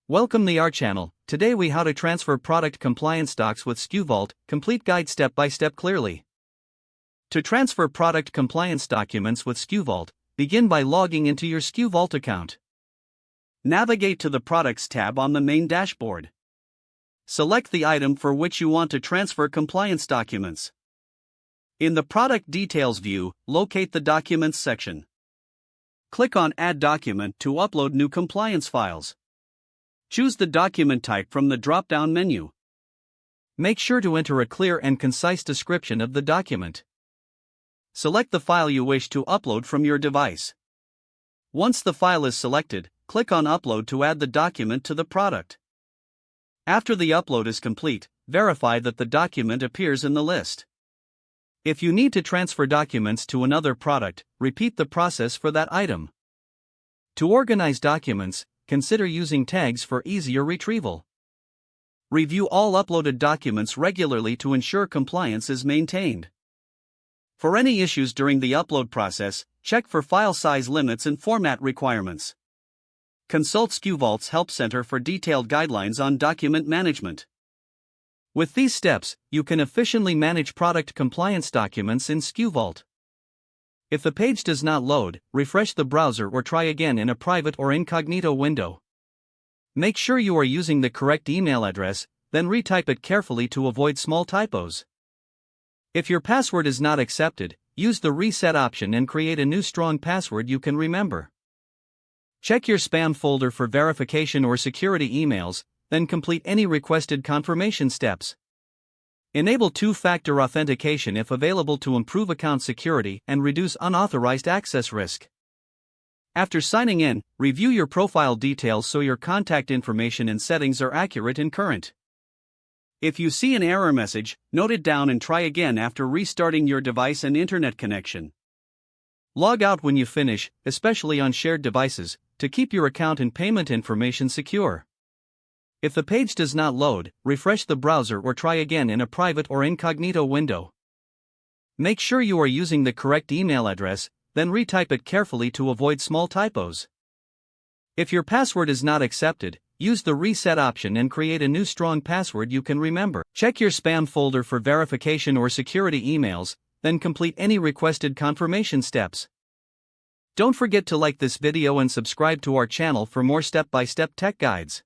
Welcome to our channel. Today we how to transfer product compliance docs with SkuVault, complete guide step by step clearly. To transfer product compliance documents with SkuVault, begin by logging into your SkuVault account. Navigate to the Products tab on the main dashboard. Select the item for which you want to transfer compliance documents. In the Product Details view, locate the Documents section. Click on Add Document to upload new compliance files. Choose the document type from the drop-down menu. Make sure to enter a clear and concise description of the document. Select the file you wish to upload from your device. Once the file is selected, click on Upload to add the document to the product. After the upload is complete, verify that the document appears in the list. If you need to transfer documents to another product, repeat the process for that item. To organize documents, consider using tags for easier retrieval. Review all uploaded documents regularly to ensure compliance is maintained. For any issues during the upload process, check for file size limits and format requirements. Consult SkuVault's Help Center for detailed guidelines on document management. With these steps, you can efficiently manage product compliance documents in SkuVault. If the page does not load, refresh the browser or try again in a private or incognito window. Make sure you are using the correct email address, then retype it carefully to avoid small typos. If your password is not accepted, use the reset option and create a new strong password you can remember. Check your spam folder for verification or security emails, then complete any requested confirmation steps. Enable two-factor authentication if available to improve account security and reduce unauthorized access risk. After signing in, review your profile details so your contact information and settings are accurate and current. If you see an error message, note it down and try again after restarting your device and internet connection. Log out when you finish, especially on shared devices, to keep your account and payment information secure. If the page does not load, refresh the browser or try again in a private or incognito window. Make sure you are using the correct email address, then retype it carefully to avoid small typos. If your password is not accepted, use the reset option and create a new strong password you can remember. Check your spam folder for verification or security emails, then complete any requested confirmation steps. Don't forget to like this video and subscribe to our channel for more step-by-step tech guides.